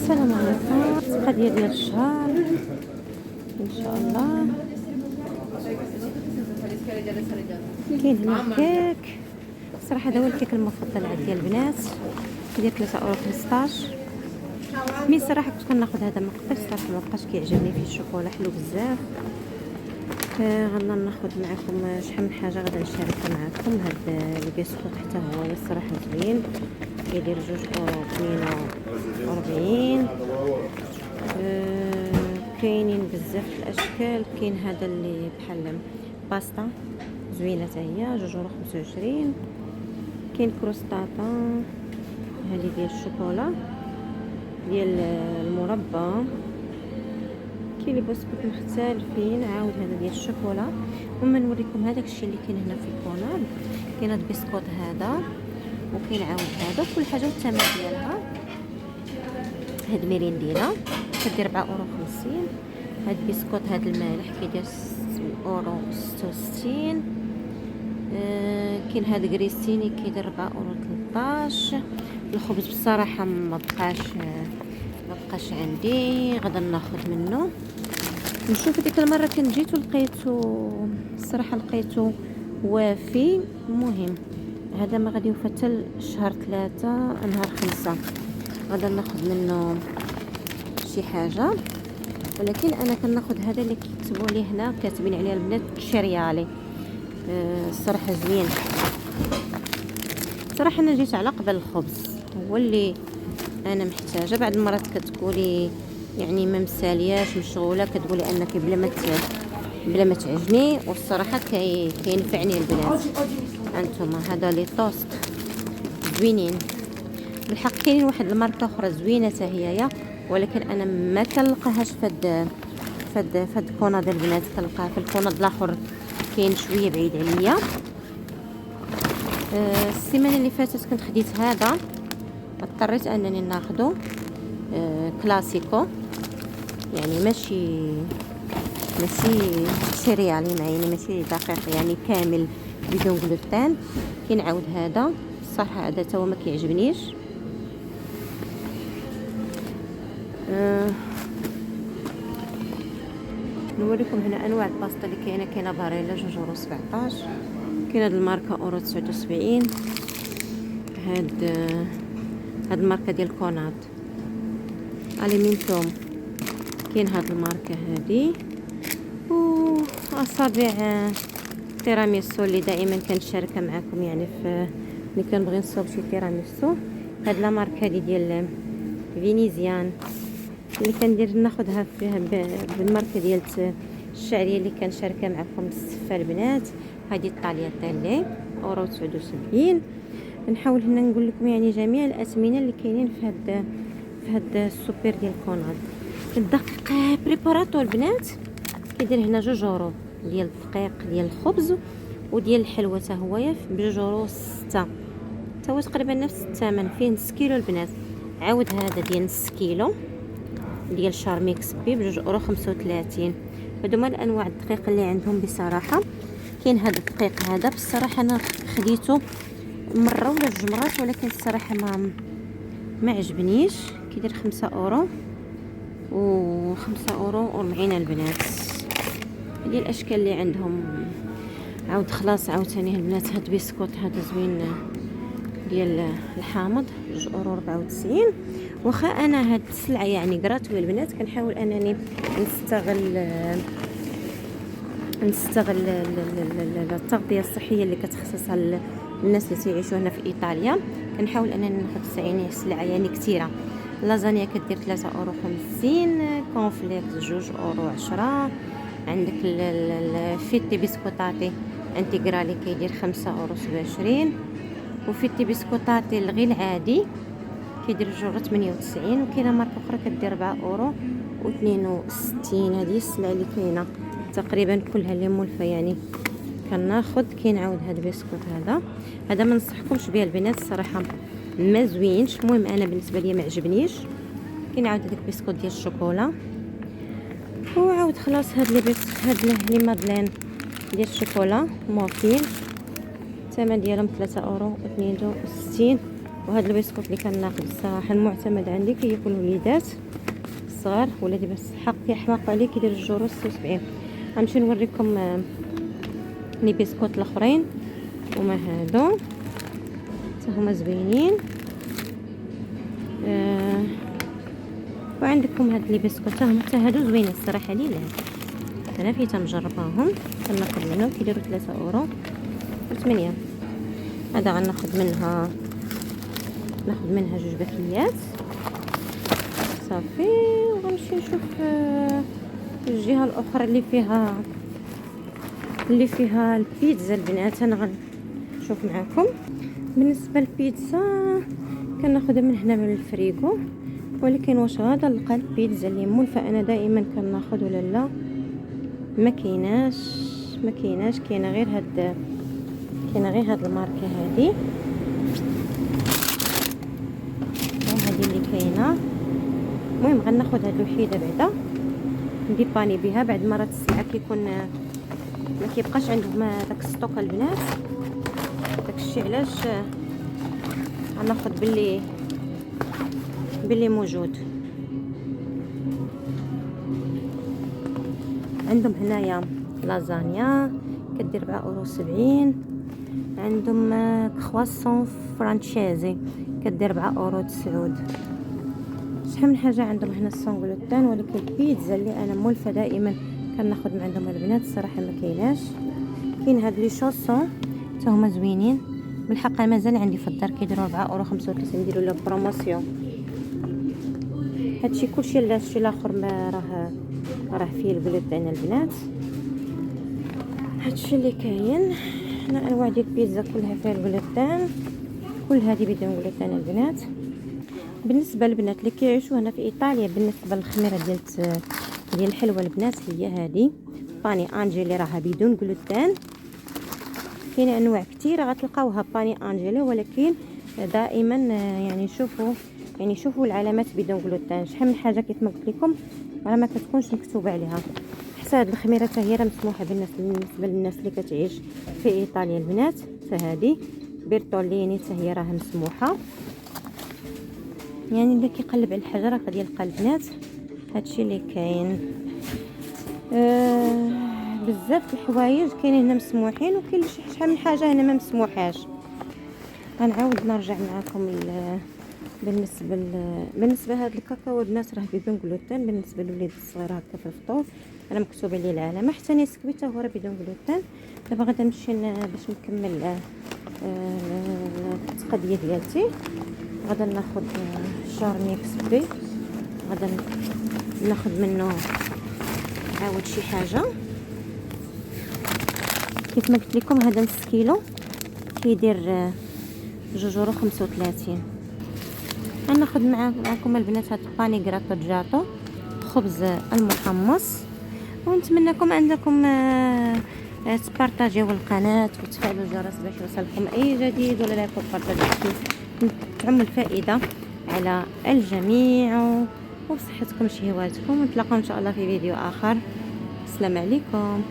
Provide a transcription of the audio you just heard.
السلام عليكم. القضيه ديال الشهر ان شاء الله. كاين هنا كيك، صراحه هذا هو الكيك المفضل عندي البنات، كيدير 3.15 €. مي صراحه كنت كناخذ هذا ما قدرتش صراحه، ما بقاش كيعجبني فيه الشوكولا حلو بزاف. غادي ناخذ معكم شحال من حاجه غادي نشاركها معكم. هذا البسكوت حتى هو الصراحه زوين، كيدير 2.42 €. كاينين بزاف الاشكال. كاين هذا اللي بحال باستا زوينه حتى هي 2.25 €. كاين كروستاطا هذه ديال الشوكولا ديال المربى. كاين لي بسكوت مختلفين. عاود هذا ديال الشوكولا. وما نوريكم هذاك الشيء اللي كاين هنا في الكونال. كاين هذا البسكوت هذا، وكاين عاود هذا، كل حاجه والثمن ديالها. هاد ميريندينا كدير 4.50 €. هاد البسكوت هاد المالح كيدير 6.66 €. كاين هاد غريسيني كيدير 4.13 €. الخبز بصراحه ما بقاش عندي، غادي ناخذ منه. نشوف ديك المره كنت جيت ولقيتو الصراحه لقيتو وافي. المهم هذا ما غادي يوفى حتى شهر 3 نهار 5. غادي ناخذ منه شي حاجه، ولكن انا كناخذ هذا اللي كيكتبوا ليه هنا، كاتبين عليه البنات شريالي. الصراحه زوين. صراحه انا جيت على قبل الخبز، هو اللي انا محتاجه. بعد المرات كتقولي يعني ما مسالياش مشغوله، كتقولي انك بلا ما تعجني، والصراحه كينفعني البنات. انتم هذا لي توست زوينين بالحق. كاينين واحد الماركه اخرى زوينه حتى هي، ولكن انا ما كنلقاهاش فهاد الكوناد البنات. كنلقاها في الكوناد الاخر كاين شويه بعيد عليا. السيمانه اللي فاتت كنت خديت هذا، اضطريت انني ناخذه كلاسيكو، يعني ماشي سيريالي يعني ماشي دقيق، يعني كامل بدون جلوتين. كاين عاود هذا، الصراحه هذا تا هو ما كيعجبنيش. نوريكم هنا انواع الباستا اللي كاينه باريلا 2.17 €. كاين هاد الماركه اورو 79. هاد الماركه ديال كوناد اليمنتوم. كاين هاد الماركه هادي، و اصابع تيراميسو اللي دائما كنشاركها معكم، يعني في ملي كنبغي نصوب شي تيراميسو. هاد لا ماركه هادي ديال فينيزيان اللي كندير ناخذها فيها بالماركه ديال الشعريه اللي كنشاركها معكم السفه البنات. هذه الطالياتيلي اورو 79. نحاول هنا نقول لكم يعني جميع الاثمنه اللي كاينين في هاد السوبر ديال كوناد. الدقيق بريباراتو البنات كيدير هنا 2 € ديال الدقيق ديال الخبز، وديال الحلوه حتى هو ب2.06 €. حتى هو تقريبا نفس الثمن، فيه نص كيلو البنات. عاود هذا ديال نص كيلو ديال شارميكس بي ب2.35 €. هادو هما الانواع الدقيق اللي عندهم بصراحه. كاين هذا الدقيق هذا، بصراحه انا خديته مره ولا 2 مرات، ولكن الصراحه ما عجبنيش. كيدير 5 € و 5.40 € البنات. هذه الاشكال اللي عندهم. عاود خلاص عاوتاني البنات هاد بسكوت هذا زوين ديال الحامض 2.94 €. واخا انا هاد السلعه يعني قراتوي البنات، كنحاول انني نستغل التغذيه الصحيه اللي كتخصصها للناس اللي تعيشوا هنا في ايطاليا. كنحاول انني ناخذ يعني سلعه يعني كثيره. اللازانيا كدير 3.50 €. كونفليكس 2.10 €. عندك الفيتي بسكوتاتي انتغرالي كيدير 5.27 €. وفيتي بسكوتاتي الغي العادي كيدير 2.98 €. وكاينه ماركه اخرى كدير 4.62 €. هذه السلعه اللي كاينه تقريبا كلها اللي مولفه يعني كناخذ. كاين عاود هذا البسكوت هذا ما نصحكمش به البنات، الصراحه ما زوينش. المهم انا بالنسبه لي ما عجبنيش. كاين عاود هذاك البسكوت ديال الشوكولا. وعاود خلاص هاد لي مادلين ديال الشوكولا موفين، الثمن ديالهم 3.62 €. وهذا البسكوت اللي كناخذ الصراحه المعتمد عندي كياكل الوليدات الصغار، ولادي بس حق يحماقوا عليه كيدير الجروس 76. غنمشي نوريكم لي بسكوت الاخرين، وما هادو حتى هما زوينين. وعندكم هاد لي بسكوت هما حتى هادو زوينين الصراحه لي لا انا فيتا مجرباهم. كناخذ منهم كيديروا 3 اورو و8. هذا غناخذ منها جوج باكيات صافي. وغنمشي نشوف الجهه الاخرى اللي فيها البيتزا البنات. انا غنشوف معكم. بالنسبه للبيتزا كناخذها من هنا من الفريغو، ولكن واش غادا نلقى البيتزا اللي مول فانا دائما كناخذ ولا لا؟ ما كايناش كاينه غير هاد الماركه هذه اللي كاينه. المهم غناخذ هاد الوحيده بعدا نديباني بها. بعد مرات السلعه كيكون ما كيبقاش عندهم داك الستوك البنات، داكشي علاش غناخذ باللي موجود. عندهم هنايا لازانيا كدير 4.70€. عندهم كرواسون فرانشيزي كدير 4.09€. شحال من حاجه عندهم هنا السونغلوتان. ولكن البيتزا اللي انا مولفه دائما كناخذ من عندهم البنات الصراحه ما كايناش. كاين هاد لي شوسون حتى هما زوينين بالحق. مازال عندي في الدار كيديروا 4.35€. نديروا له بروموسيون. هادشي كلشي لا الشيء الاخر ما راه فيه الجلوتين البنات. هادشي اللي كاين هنا. انواع ديال البيتزا كلها فيها الجلوتين، كل هذه بدون جلوتين البنات. بالنسبه للبنات اللي كيعيشوا هنا في ايطاليا، بالنسبه للخميره ديال الحلوى البنات، هي هذه باني انجيلي راها بدون جلوتين. كاين انواع كثيره غتلقاوها باني انجيلي، ولكن دائما يعني شوفوا العلامات بدون جلوتين. شحال من حاجه كيف ما قلت لكم راه ما كتكونش مكتوبه عليها. حتى هاد الخميره حتى هي راه مسموحه بالنسبه للناس اللي كتعيش في ايطاليا البنات. فهذه بيرتوليني حتى هي راه مسموحه. يعني اللي كيقلب على الحاجه راه غادي يلقى البنات. هادشي اللي كاين. بزاف الحوايج كاينين هنا مسموحين، وكاين شحال من حاجه هنا ما مسموحاش. غنعاود نرجع معكم بالنسبه هاد الكاكاو البنات راه بدون جلوتين. بالنسبه للوليد الصغير هكا في الفطور انا مكتوب عليه العلامه. حتى نسكويت هو راه بدون جلوتين. دابا غادا نمشي باش نكمل التقضيه ديالتي. غادا ناخذ شارميكس بي، غادا ناخذ منه عاود شي حاجه. كيف ما قلت لكم هذا نص كيلو كيدير 2.35€. غناخذ معكم البنات هاد الباني جراتو خبز المحمص. ونتمنىكم انكم تبارطاجيو القناه وتفعلوا الجرس باش يوصلكم اي جديد، ولا لا تبارطاجيو تعم الفائده على الجميع وبصحتكم شهواتكم. ونتلاقاو ان شاء الله في فيديو اخر. السلام عليكم.